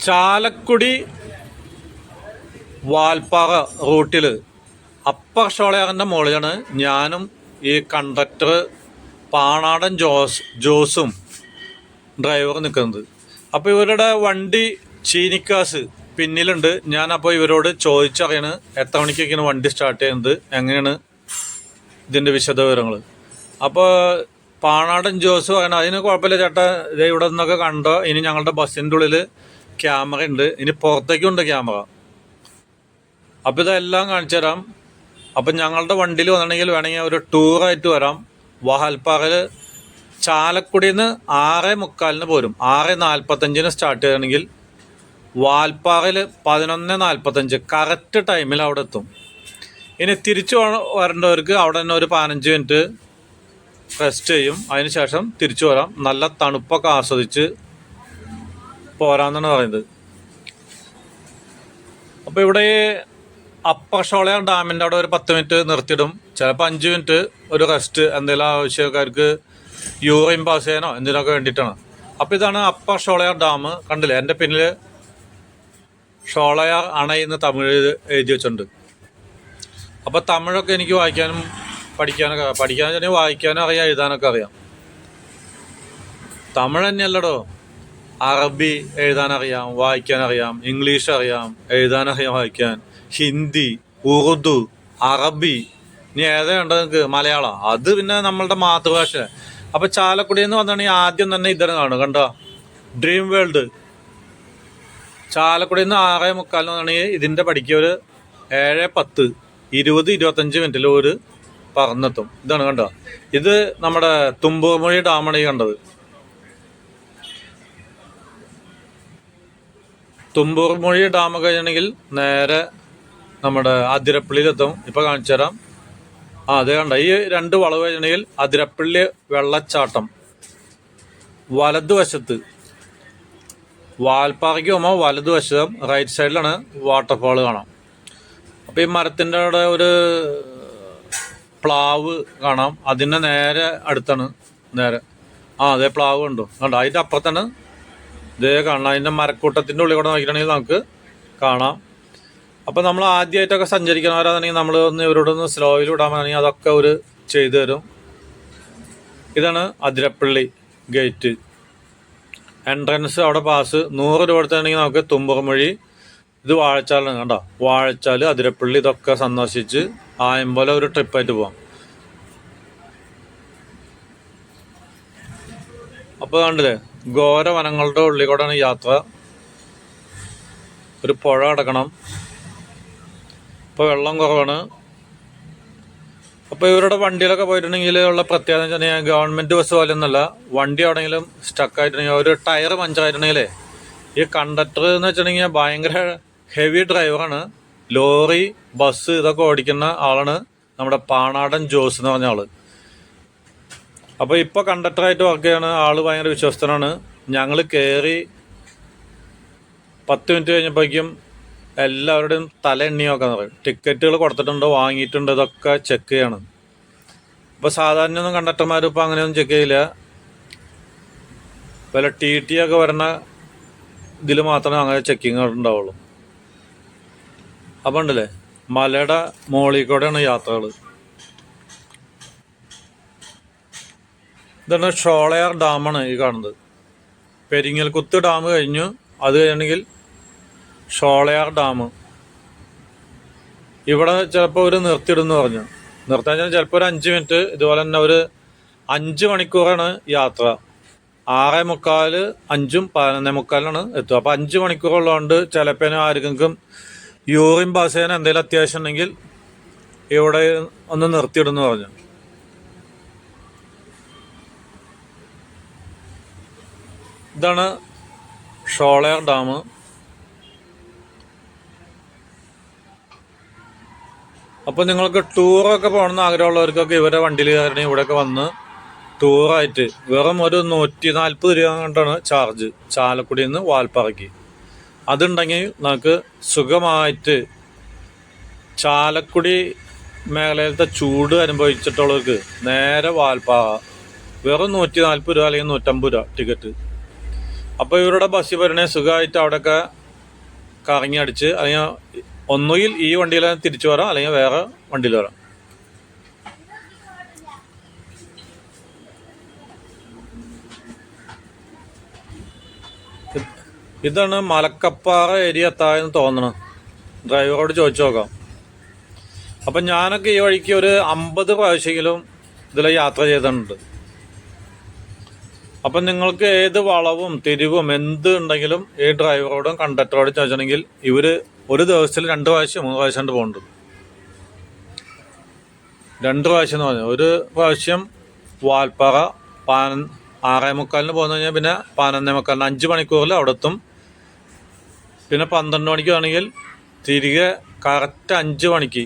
ചാലക്കുടി വാൽപ്പാറ റൂട്ടിൽ അപ്പർ ഷോളയാറിൻ്റെ മുകളിലാണ് ഞാനും ഈ കണ്ടക്ടർ പാണാടൻ ജോസും ഡ്രൈവർ നിൽക്കുന്നത്. അപ്പോൾ ഇവരുടെ വണ്ടി ചീനിക്കാസ് പിന്നിലുണ്ട്. ഞാനപ്പോൾ ഇവരോട് ചോദിച്ചറിയാണ് എത്ര മണിക്കൊക്കെയാണ് വണ്ടി സ്റ്റാർട്ട് ചെയ്യുന്നത്, എങ്ങനെയാണ് ഇതിൻ്റെ വിശദവിവരങ്ങൾ. അപ്പോൾ പാണാടൻ ജോസ് പറയണം അതിന് കുഴപ്പമില്ല ചേട്ടാ, ഇതേ ഇവിടെ നിന്നൊക്കെ കണ്ടോ, ഇനി ഞങ്ങളുടെ ബസ്സിൻ്റെ ഉള്ളിൽ ക്യാമറ ഉണ്ട്, ഇനി പുറത്തേക്കുണ്ട് ക്യാമറ. അപ്പോൾ ഇതെല്ലാം കാണിച്ചു തരാം. അപ്പം ഞങ്ങളുടെ വണ്ടിയിൽ വന്നിട്ടുണ്ടെങ്കിൽ വേണമെങ്കിൽ ഒരു ടൂറായിട്ട് വരാം. വാൽപ്പാറയിൽ ചാലക്കുടിയിൽ നിന്ന് 6:45 പോരും. 6:45 സ്റ്റാർട്ട് ചെയ്യുകയാണെങ്കിൽ വാൽപ്പാറയിൽ 11:45 കറക്റ്റ് ടൈമിൽ അവിടെ എത്തും. ഇനി തിരിച്ചു വരേണ്ടവർക്ക് അവിടെ തന്നെ ഒരു 15 മിനിറ്റ് റെസ്റ്റ് ചെയ്യും. അതിന് ശേഷം തിരിച്ചു വരാം. നല്ല തണുപ്പൊക്കെ ആസ്വദിച്ച് പോരാന്നാണ് പറയുന്നത്. അപ്പോൾ ഇവിടെ അപ്പർ ഷോളയാർ ഡാമിൻ്റെ അവിടെ ഒരു 10 മിനിറ്റ് നിർത്തിയിടും. ചിലപ്പോൾ 5 മിനിറ്റ് ഒരു റെസ്റ്റ്, എന്തെങ്കിലും ആവശ്യക്കാർക്ക് യൂറിൻ പാസ് ചെയ്യാനോ എന്തിനൊക്കെ വേണ്ടിയിട്ടാണ്. അപ്പോൾ ഇതാണ് അപ്പർ ഷോളയാർ ഡാം. കണ്ടില്ലേ, എൻ്റെ പിന്നിൽ ഷോളയാർ അണയെന്ന് തമിഴ് എഴുതി വെച്ചിട്ടുണ്ട്. അപ്പോൾ തമിഴൊക്കെ എനിക്ക് വായിക്കാനും പഠിക്കാനും വായിക്കാനും അറിയാം, എഴുതാനൊക്കെ അറിയാം. തമിഴ് തന്നെയല്ലടോ, അറബി എഴുതാനറിയാം, വായിക്കാനറിയാം, ഇംഗ്ലീഷ് അറിയാം, എഴുതാനറിയാം, വായിക്കാൻ, ഹിന്ദി, ഉറുദു, അറബി, ഇനി ഏതാ വേണ്ടത് നിങ്ങൾക്ക്? മലയാളം, അത് പിന്നെ നമ്മളുടെ മാതൃഭാഷ. അപ്പോൾ ചാലക്കുടിയിൽ നിന്ന് വന്നിട്ടുണ്ടെങ്കിൽ ആദ്യം തന്നെ ഇതരം കാണും, കണ്ടോ, ഡ്രീം വേൾഡ്. ചാലക്കുടിയിൽ നിന്ന് 6:45 വന്നിട്ടുണ്ടെങ്കിൽ ഇതിൻ്റെ പഠിക്കുക ഒരു 7:10 20-25 മിനിറ്റിൽ ഒരു പറന്നെത്തും. ഇതാണ് കണ്ടോ, ഇത് നമ്മുടെ തുമ്പൂർമൊഴി ഡാമാണ് ഈ കണ്ടത്. തുമ്പൂർമൊഴി ഡാം കഴിഞ്ഞിട്ടുണ്ടെങ്കിൽ നേരെ നമ്മുടെ അതിരപ്പള്ളിയിലെത്തും. ഇപ്പോൾ കാണിച്ചു തരാം. അതേ കണ്ട, ഈ 2 വളവ് കഴിഞ്ഞിട്ടുണ്ടെങ്കിൽ അതിരപ്പള്ളി വെള്ളച്ചാട്ടം വലതുവശത്ത്. വാൽപ്പാറയ്ക്ക് പോകുമ്പോൾ വലതുവശം റൈറ്റ് സൈഡിലാണ് വാട്ടർഫാൾ കാണാം. അപ്പോൾ ഈ മരത്തിൻ്റെ അവിടെ ഒരു പ്ലാവ് കാണാം, അതിൻ്റെ നേരെ അടുത്താണ്. നേരെ അതേ പ്ലാവ് ഉണ്ടോ, കണ്ടോ, അതിൻ്റെ അപ്പുറത്താണ് ഇതേ കാണാം. അതിൻ്റെ മരക്കൂട്ടത്തിൻ്റെ ഉള്ളിൽ കൂടെ നോക്കിയിട്ടുണ്ടെങ്കിൽ നമുക്ക് കാണാം. അപ്പോൾ നമ്മൾ ആദ്യമായിട്ടൊക്കെ സഞ്ചരിക്കണവരാണെങ്കിൽ നമ്മൾ ഇവരോടൊന്ന് സ്ലോയിൽ വിടാമെന്നാണെങ്കിൽ അതൊക്കെ അവർ ചെയ്തു തരും. ഇതാണ് അതിരപ്പള്ളി ഗേറ്റ് എൻട്രൻസ്. അവിടെ പാസ് 100 രൂപ എടുത്താണെങ്കിൽ നമുക്ക് തുമ്പൂർമൊഴി, ഇത് വാഴച്ചാലാണ്, കണ്ടോ, വാഴച്ചാൽ, അതിരപ്പള്ളി, ഇതൊക്കെ സന്ദർശിച്ച് ആയമ്പോലെ ഒരു ട്രിപ്പായിട്ട് പോവാം. അപ്പോൾ കണ്ടില്ലേ, ഘോര വനങ്ങളുടെ ഉള്ളിൽ കൂടെയാണ് യാത്ര. ഒരു പുഴ കടക്കണം. ഇപ്പോൾ വെള്ളം കുറവാണ്. അപ്പോൾ ഇവരുടെ വണ്ടിയിലൊക്കെ പോയിട്ടുണ്ടെങ്കിൽ ഉള്ള പ്രത്യേകത എന്ന് വെച്ചാൽ ഗവൺമെൻറ് ബസ് പോലെ ഒന്നുമല്ല. വണ്ടി എവിടെയെങ്കിലും സ്റ്റക്കായിട്ടുണ്ടെങ്കിൽ ഒരു ടയർ പഞ്ചറായിട്ടുണ്ടെങ്കിലേ ഈ കണ്ടക്ടർ എന്ന് വെച്ചിട്ടുണ്ടെങ്കിൽ ഭയങ്കര ഹെവി ഡ്രൈവറാണ്. ലോറി, ബസ് ഇതൊക്കെ ഓടിക്കുന്ന ആളാണ് നമ്മുടെ പാണാടൻ ജോസ് എന്ന് പറഞ്ഞ ആള്. അപ്പോൾ ഇപ്പോൾ കണ്ടക്ടറായിട്ട് വർക്ക് ചെയ്യണ ആൾ ഭയങ്കര വിശ്വസ്തനാണ്. ഞങ്ങൾ കയറി 10 മിനിറ്റ് കഴിഞ്ഞപ്പോഴേക്കും എല്ലാവരുടെയും തല എണ്ണി നോക്കാൻ പറയും. ടിക്കറ്റുകൾ കൊടുത്തിട്ടുണ്ടോ, വാങ്ങിയിട്ടുണ്ടോ, ഇതൊക്കെ ചെക്ക് ചെയ്യണം. ഇപ്പോൾ സാധാരണ ഒന്നും കണ്ടക്ടർമാർ ഇപ്പോൾ അങ്ങനെയൊന്നും ചെക്ക് ചെയ്യില്ല. വല്ല TT ഒക്കെ വരുന്ന ഇതിൽ മാത്രമേ അങ്ങനെ ചെക്കിങ് ഉണ്ടാവുള്ളൂ. അപ്പം ഉണ്ടല്ലേ, മലയുടെ മുകളിൽ കൂടെയാണ് യാത്രകൾ. ഇതാണ് ഷോളയാർ ഡാമാണ് ഈ കാണുന്നത്. പെരിങ്ങൽകുത്ത് ഡാം കഴിഞ്ഞു, അത് കഴിഞ്ഞെങ്കിൽ ഷോളയാർ ഡാം. ഇവിടെ ചിലപ്പോൾ ഒരു നിർത്തിയിടുമെന്ന് പറഞ്ഞു. നിർത്താൻ ചിലപ്പോൾ ഒരു 5 മിനിറ്റ്. ഇതുപോലെ തന്നെ ഒരു 5 മണിക്കൂറാണ് യാത്ര. 6:45, 5-ഉം 11:45 എത്തുക. അപ്പോൾ 5 മണിക്കൂറുള്ളതുകൊണ്ട് ചിലപ്പോൾ ആർക്കെങ്കിലും യൂറിൻ പാസ് ചെയ്യാൻ എന്തെങ്കിലും അത്യാവശ്യം ഉണ്ടെങ്കിൽ ഇവിടെ ഒന്ന് നിർത്തിയിടുമെന്ന് പറഞ്ഞു. ഇതാണ് ഷോളയാർ ഡാം. അപ്പോൾ നിങ്ങൾക്ക് ടൂറൊക്കെ പോകണമെന്ന് ആഗ്രഹമുള്ളവർക്കൊക്കെ ഇവരെ വണ്ടിയിൽ കയറി ഇവിടെയൊക്കെ വന്ന് ടൂറായിട്ട് വെറും ഒരു 140 രൂപ കൊണ്ടാണ് ചാർജ് ചാലക്കുടിയിൽ നിന്ന് വാൽപ്പാറയ്ക്ക്. അതുണ്ടെങ്കിൽ നമുക്ക് സുഖമായിട്ട് ചാലക്കുടി മേഖലയിലത്തെ ചൂട് അനുഭവിച്ചിട്ടുള്ളവർക്ക് നേരെ വാൽപ്പാറ വെറും 140 രൂപ അല്ലെങ്കിൽ 150 രൂപ ടിക്കറ്റ്. അപ്പോൾ ഇവരുടെ ബസ്സിൽ വരണേ സുഖമായിട്ട് അവിടെയൊക്കെ കറങ്ങി അടിച്ച്, അല്ലെങ്കിൽ ഒന്നുകിൽ ഈ വണ്ടിയിൽ തിരിച്ചു വരാം, അല്ലെങ്കിൽ വേറെ വണ്ടിയിൽ വരാം. ഇതാണ് മലക്കപ്പാറ ഏരിയ എത്താമെന്ന് തോന്നണം. ഡ്രൈവറോട് ചോദിച്ചു നോക്കാം. അപ്പം ഞാനൊക്കെ ഈ വഴിക്ക് ഒരു 50 പ്രാവശ്യമെങ്കിലും ഇതിൽ യാത്ര ചെയ്തിട്ടുണ്ട്. അപ്പം നിങ്ങൾക്ക് ഏത് വളവും തിരിവും എന്ത് ഉണ്ടെങ്കിലും ഈ ഡ്രൈവറോടും കണ്ടക്ടറോടും ചോദിച്ചിട്ടുണ്ടെങ്കിൽ ഇവർ ഒരു ദിവസത്തിൽ 2 പ്രാവശ്യം 3 പ്രാവശ്യം പോകുന്നുണ്ട്. 2 പ്രാവശ്യം എന്ന് പറഞ്ഞാൽ ഒരു പ്രാവശ്യം വാൽപ്പാറ 6:45 പോന്നു കഴിഞ്ഞാൽ പിന്നെ 11:45 5 മണിക്കൂറിൽ അവിടെ എത്തും. പിന്നെ 12 മണിക്ക് ആണെങ്കിൽ തിരികെ കറക്റ്റ് 5 മണിക്ക്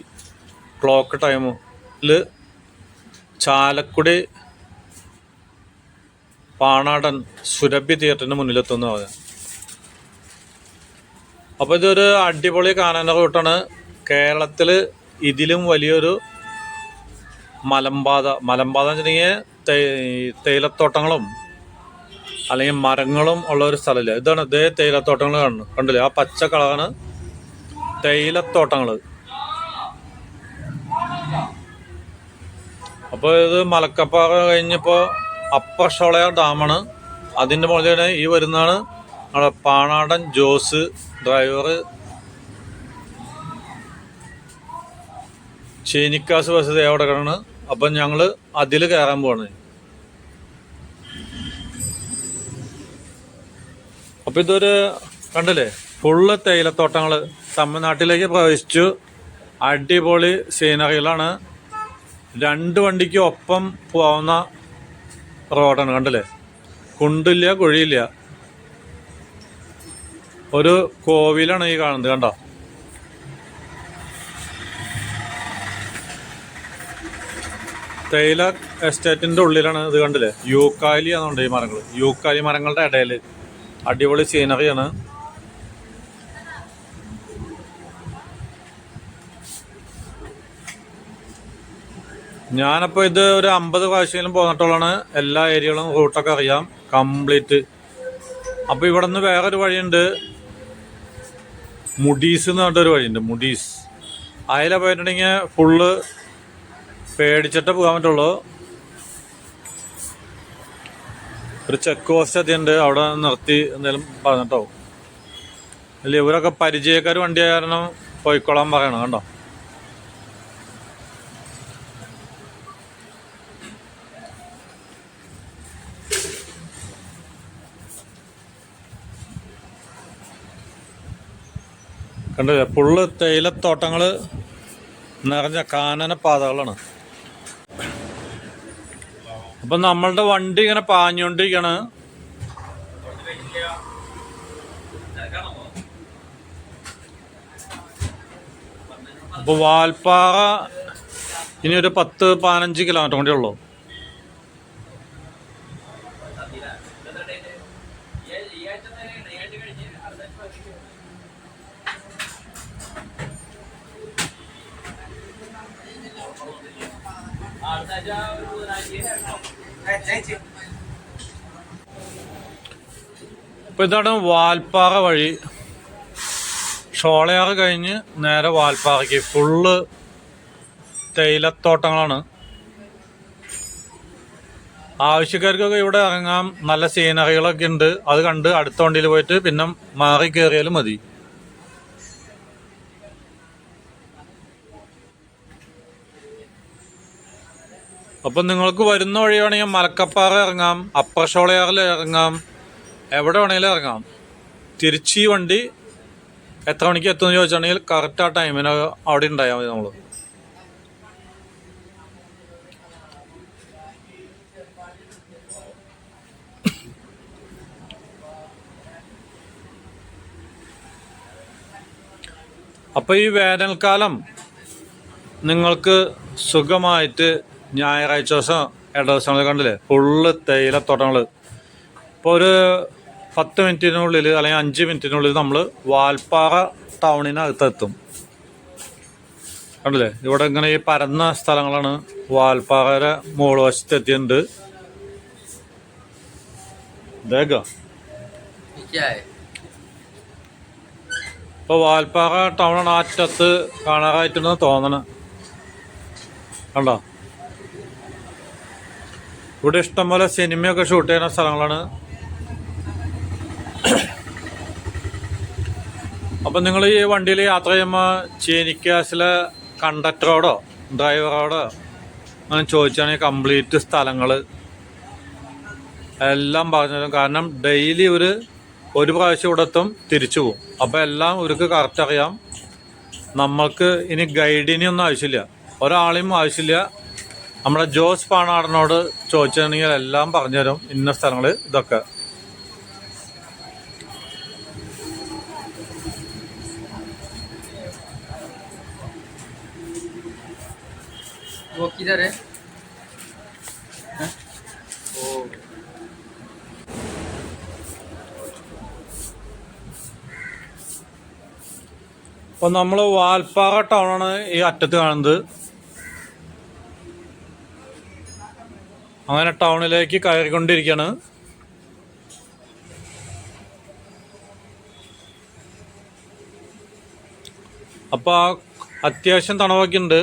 ക്ലോക്ക് ടൈമിൽ ചാലക്കുടി പാണാടൻ സുരഭി തിയേറ്ററിന് മുന്നിലെത്തുമെന്ന് പറയാം. അപ്പോൾ ഇതൊരു അടിപൊളി കാണാൻ റൂട്ടാണ്. കേരളത്തിൽ ഇതിലും വലിയൊരു മലമ്പാത എന്ന് വെച്ചിട്ടുണ്ടെങ്കിൽ തേയിലത്തോട്ടങ്ങളും അല്ലെങ്കിൽ മരങ്ങളും ഉള്ള ഒരു സ്ഥലമില്ല. ഇതാണ് ഇതേ തേയിലത്തോട്ടങ്ങൾ കാണുന്നത്, കണ്ടില്ലേ? ആ പച്ച കളറാണ് തേയിലത്തോട്ടങ്ങൾ. അപ്പോൾ ഇത് മലക്കപ്പാറ കഴിഞ്ഞപ്പോൾ അപ്പർ ഷോളയാർ ഡാമാണ്. അതിൻ്റെ മുകളിൽ തന്നെ ഈ വരുന്നതാണ് നമ്മുടെ പാണാടൻ ജോസ് ഡ്രൈവർ. ചീനിക്കാസ് ബസ് എവിടെ കിടന്ന്. അപ്പം ഞങ്ങൾ അതിൽ കയറാൻ പോവാണ്. അപ്പം ഇതൊരു കണ്ടില്ലേ, ഫുള്ള് തേയിലത്തോട്ടങ്ങൾ. തമിഴ്നാട്ടിലേക്ക് പ്രവേശിച്ചു. അടിപൊളി സീനറികളാണ്. 2 വണ്ടിക്ക് ഒപ്പം പോവുന്ന റോഡാണ്, കണ്ടില്ലേ? കുണ്ടില്ല കുഴിയില്ല. ഒരു കോവിലാണ് ഈ കാണുന്നത്, കണ്ടോ? തേയില എസ്റ്റേറ്റിൻ്റെ ഉള്ളിലാണ് ഇത്, കണ്ടില്ലേ? യൂക്കാലി ആണെന്നുണ്ട് ഈ മരങ്ങൾ. യൂക്കാലി മരങ്ങളുടെ ഇടയിൽ അടിപൊളി സീനറിയാണ്. ഞാനപ്പോൾ ഇത് ഒരു 50 പ്രാവശ്യമെങ്കിലും പോന്നിട്ടുള്ളതാണ്. എല്ലാ ഏരിയകളും റൂട്ടൊക്കെ അറിയാം കംപ്ലീറ്റ്. അപ്പോൾ ഇവിടെ നിന്ന് വേറൊരു വഴിയുണ്ട്, മുഡീസ് എന്ന് പറഞ്ഞിട്ടൊരു വഴിയുണ്ട്, മുഡീസ്. അതിലെ പോയിട്ടുണ്ടെങ്കിൽ ഫുള്ള് പേടിച്ചിട്ടേ പോകാൻ പറ്റുള്ളൂ. ഒരു ചെക്ക് പോസ്റ്റ് എത്തിയുണ്ട്, അവിടെ നിർത്തി എന്തെങ്കിലും പറഞ്ഞിട്ടാവും. അല്ല ഇവരൊക്കെ പരിചയക്കാർ വണ്ടി കാരണം പോയിക്കോളാൻ പറയണം, കണ്ടോ? കണ്ടില്ലേ? ഫുള്ള് തേയിലത്തോട്ടങ്ങൾ നിറഞ്ഞ കാനന പാതകളാണ്. അപ്പം നമ്മളുടെ വണ്ടി ഇങ്ങനെ പാഞ്ഞുകൊണ്ടിരിക്കുകയാണ്. അപ്പോൾ വാൽപ്പാറ ഇനി ഒരു 10-15 കിലോമീറ്റർ കൂടെ ഉള്ളൂ. അപ്പോൾ ഇതാണ് വാൽപ്പാറ വഴി. ഷോളയാർ കഴിഞ്ഞ് നേരെ വാൽപ്പാറയ്ക്ക് ഫുള്ള് തേയിലത്തോട്ടങ്ങളാണ്. ആവശ്യക്കാർക്കൊക്കെ ഇവിടെ ഇറങ്ങാം. നല്ല സീനറികളൊക്കെ ഉണ്ട്. അത് കണ്ട് അടുത്ത വണ്ടിയിൽ പോയിട്ട് പിന്നെ മാറി കയറിയാലും മതി. അപ്പം നിങ്ങൾക്ക് വരുന്ന വഴി വേണമെങ്കിൽ മലക്കപ്പാറ ഇറങ്ങാം, അപ്പർ ഷോളയാറിൽ ഇറങ്ങാം, എവിടെ വേണമെങ്കിലും ഇറങ്ങാം. തിരിച്ച് ഈ വണ്ടി എത്ര മണിക്ക് എത്തുമെന്ന് ചോദിച്ചാണെങ്കിൽ കറക്റ്റ് ആ ടൈമിന് അവിടെ ഉണ്ടായാൽ മതി നമ്മൾ. അപ്പോൾ ഈ വേനൽക്കാലം നിങ്ങൾക്ക് സുഖമായിട്ട് ഞായറാഴ്ച ദിവസം ഇട ദിവസങ്ങൾ കണ്ടില്ലേ ഫുള്ള് തേയിലത്തോട്ടങ്ങൾ. ഇപ്പോൾ ഒരു 10 മിനിറ്റിനുള്ളിൽ അല്ലെങ്കിൽ 5 മിനിറ്റിനുള്ളിൽ നമ്മൾ വാൽപ്പാറ ടൗണിനകത്തെത്തും. കണ്ടില്ലേ? ഇവിടെ ഇങ്ങനെ ഈ പരന്ന സ്ഥലങ്ങളാണ്. വാൽപ്പാറയുടെ മുകൾ വശത്ത് എത്തിയിട്ടുണ്ട്. ദേഗ ഇപ്പോൾ വാൽപ്പാറ ടൗണാണ് അറ്റത്ത് കാണാറായിട്ടുണ്ടെന്ന് തോന്നണം. കണ്ടോ, ഇവിടെ ഇഷ്ടംപോലെ സിനിമയൊക്കെ ഷൂട്ട് ചെയ്യുന്ന സ്ഥലങ്ങളാണ്. അപ്പം നിങ്ങൾ ഈ വണ്ടിയിൽ യാത്ര ചെയ്യുമ്പോൾ ചീനിക്കാസിലെ കണ്ടക്ടറോടോ ഡ്രൈവറോടോ അങ്ങനെ ചോദിച്ചാണെങ്കിൽ കംപ്ലീറ്റ് സ്ഥലങ്ങൾ എല്ലാം പറഞ്ഞുതരും. കാരണം ഡെയിലി ഒരു പ്രാവശ്യം ഇവിടെ എത്തും, തിരിച്ചു പോകും. അപ്പോൾ എല്ലാം ഇവർക്ക് കറക്റ്റ് അറിയാം. നമ്മൾക്ക് ഇനി ഗൈഡിനെയൊന്നും ആവശ്യമില്ല, ഒരാളെയും ആവശ്യമില്ല. നമ്മുടെ ജോസ് പാണാടനോട് ചോദിച്ചിട്ടുണ്ടെങ്കിൽ എല്ലാം പറഞ്ഞുതരും, ഇന്ന സ്ഥലങ്ങൾ ഇതൊക്കെ. അപ്പോൾ നമ്മൾ വാൽപ്പാറ ടൗണാണ് ഈ അറ്റത്ത് കാണുന്നത്. അങ്ങനെ ടൗണിലേക്ക് കയറിക്കൊണ്ടിരിക്കുകയാണ്. അപ്പോൾ അത്യാവശ്യം തണുപ്പൊക്കെ ഉണ്ട്.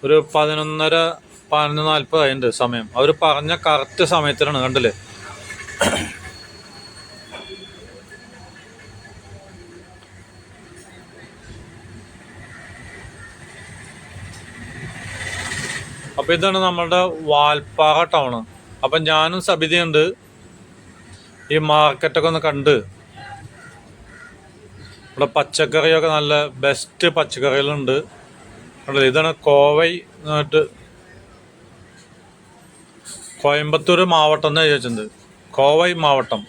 ഒരു 11:40 ആയിട്ടുണ്ട് സമയം. അവർ പറഞ്ഞ കറക്റ്റ് സമയത്തിനാണ്, കണ്ടില്ലേ. അപ്പോൾ ഇതാണ് നമ്മളുടെ വാൽപ്പാറ ടൗണ്. അപ്പം ഞാനും സബിതയുണ്ട്. ഈ മാർക്കറ്റൊക്കെ ഒന്ന് കണ്ട്, ഇവിടെ പച്ചക്കറിയൊക്കെ നല്ല ബെസ്റ്റ് പച്ചക്കറികളുണ്ട്. ഇതാണ് കോവൈ എന്നിട്ട് കോയമ്പത്തൂർ മാവട്ടം എന്ന് ചോദിച്ചിട്ടുണ്ട്. കോവൈ മാവട്ടം.